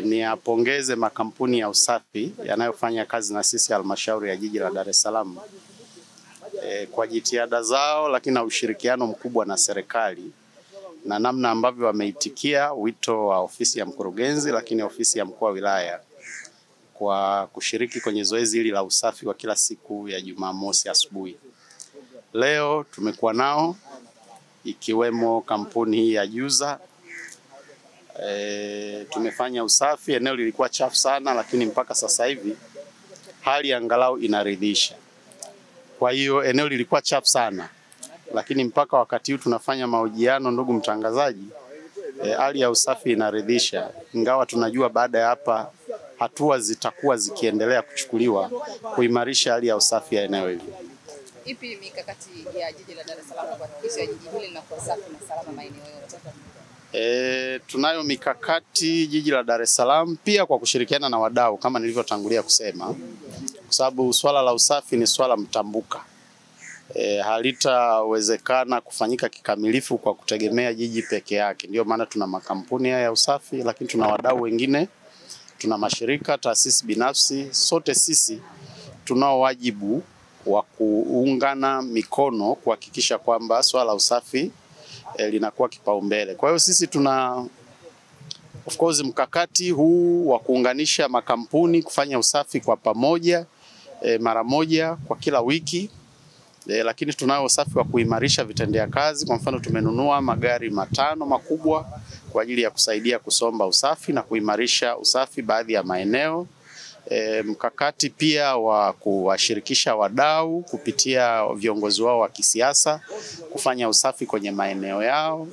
Niapongeze makampuni ya usafi yanayofanya kazi na sisi halmashauri ya jiji la Dar es Salaam kwa jitihada zao, lakini na ushirikiano mkubwa na serikali na namna ambavyo wameitikia wito wa ofisi ya mkurugenzi, lakini ofisi ya mkuu wa wilaya kwa kushiriki kwenye zoezi hili la usafi wa kila siku ya Jumamosi asubuhi. Leo tumekuwa nao ikiwemo kampuni hii ya Juza. Tumefanya usafi, eneo lilikuwa chafu sana, lakini mpaka sasa hivi hali angalau inaridhisha. Kwa hiyo eneo lilikuwa chafu sana, lakini mpaka wakati huu tunafanya mahojiano, ndugu mtangazaji, hali ya usafi inaridhisha, ingawa tunajua baada ya hapa hatua zitakuwa zikiendelea kuchukuliwa kuimarisha hali ya usafi ya eneo hili. Ipi mikakati ya jiji la Dar es Salaam kuhakikisha jiji hili linakuwa safi na salama maeneo yote? Tunayo mikakati jiji la Dar es Salaam pia kwa kushirikiana na wadau kama nilivyotangulia kusema, kwa sababu swala la usafi ni swala mtambuka. Halitawezekana kufanyika kikamilifu kwa kutegemea jiji peke yake. Ndio maana tuna makampuni ya usafi, lakini tuna wadau wengine, tuna mashirika, taasisi binafsi. Sote sisi tunao wajibu wa kuungana mikono kuhakikisha kwamba swala la usafi linakuwa kipaumbele. Kwa hiyo sisi tuna of course mkakati huu wa kuunganisha makampuni kufanya usafi kwa pamoja mara moja kwa kila wiki. Lakini tunao usafi wa kuimarisha vitendea kazi. Kwa mfano tumenunua magari 5 makubwa kwa ajili ya kusaidia kusomba usafi na kuimarisha usafi baadhi ya maeneo. Mkakati pia wa kuwashirikisha wadau kupitia viongozi wao wa kisiasa kufanya usafi kwenye maeneo yao,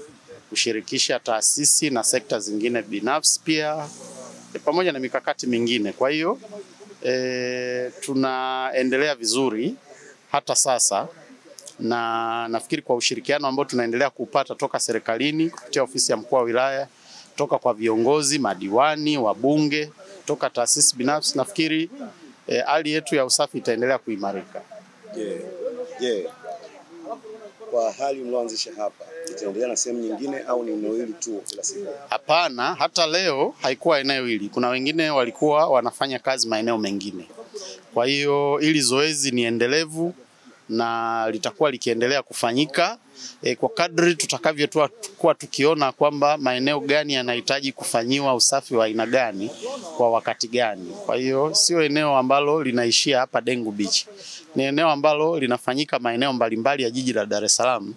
kushirikisha taasisi na sekta zingine binafsi pia, pamoja na mikakati mingine. Kwa hiyo tunaendelea vizuri hata sasa, na nafikiri kwa ushirikiano ambao tunaendelea kupata toka serikalini kupitia ofisi ya mkuu wa wilaya, toka kwa viongozi, madiwani, wabunge, toka taasisi binafsi, nafikiri hali yetu ya usafi itaendelea kuimarika. Kwa hali mlioanzisha hapa, itaendelea na sehemu nyingine au ni eneo hili tu kila siku? Hapana, hata leo haikuwa eneo hili. Kuna wengine walikuwa wanafanya kazi maeneo mengine. Kwa hiyo ili zoezi ni endelevu na litakuwa likiendelea kufanyika kwa kadri tutakavyokuwa tukiona kwamba maeneo gani yanahitaji kufanyiwa usafi wa aina gani kwa wakati gani. Kwa hiyo sio eneo ambalo linaishia hapa Dengu Beach. Ni eneo ambalo linafanyika maeneo mbalimbali ya jiji la Dar es Salaam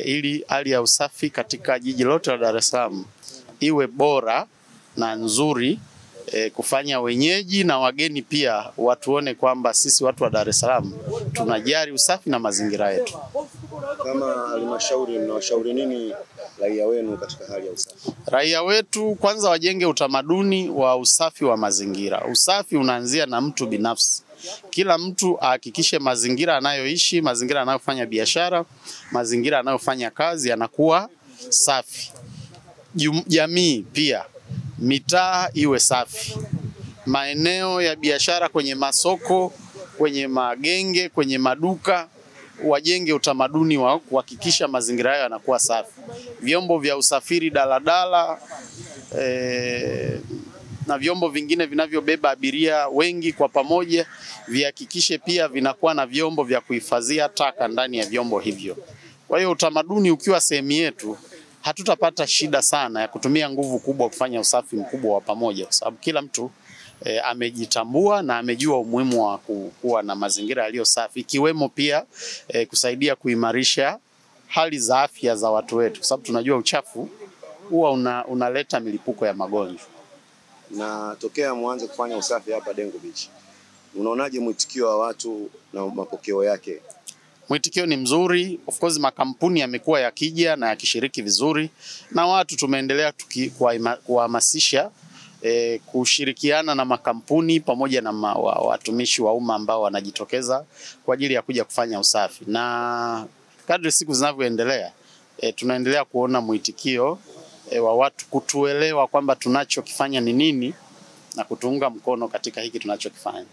ili hali ya usafi katika jiji lote la Dar es Salaam iwe bora na nzuri, kufanya wenyeji na wageni pia watuone kwamba sisi watu wa Dar es Salaam tunajali usafi na mazingira yetu. Kama halmashauri mnawashauri nini raia wenu katika hali ya usafi? Raia wetu kwanza wajenge utamaduni wa usafi wa mazingira. Usafi unaanzia na mtu binafsi. Kila mtu ahakikishe mazingira anayoishi, mazingira anayofanya biashara, mazingira anayofanya kazi yanakuwa safi. Jamii pia, mitaa iwe safi. Maeneo ya biashara kwenye masoko, kwenye magenge, kwenye maduka, wajenge utamaduni wa kuhakikisha mazingira hayo yanakuwa safi. Vyombo vya usafiri, daladala na vyombo vingine vinavyobeba abiria wengi kwa pamoja, vihakikishe pia vinakuwa na vyombo vya kuhifadhia taka ndani ya vyombo hivyo. Kwa hiyo utamaduni ukiwa sehemu yetu, hatutapata shida sana ya kutumia nguvu kubwa kufanya usafi mkubwa wa pamoja, kwa sababu kila mtu amejitambua na amejua umuhimu wa kuwa na mazingira yaliyo safi, ikiwemo pia kusaidia kuimarisha hali za afya za watu wetu, kwa sababu tunajua uchafu huwa unaleta milipuko ya magonjwa. Na tokea mwanze kufanya usafi hapa Dengu Beach, unaonaje mwitikio wa watu na mapokeo yake? Mwitikio ni mzuri. Of course makampuni yamekuwa yakija na yakishiriki vizuri, na watu tumeendelea kuhamasisha kushirikiana na makampuni pamoja na watumishi wa umma ambao wanajitokeza kwa ajili ya kuja kufanya usafi. Na kadri siku zinavyoendelea tunaendelea kuona mwitikio wa watu kutuelewa kwamba tunachokifanya ni nini na kutuunga mkono katika hiki tunachokifanya.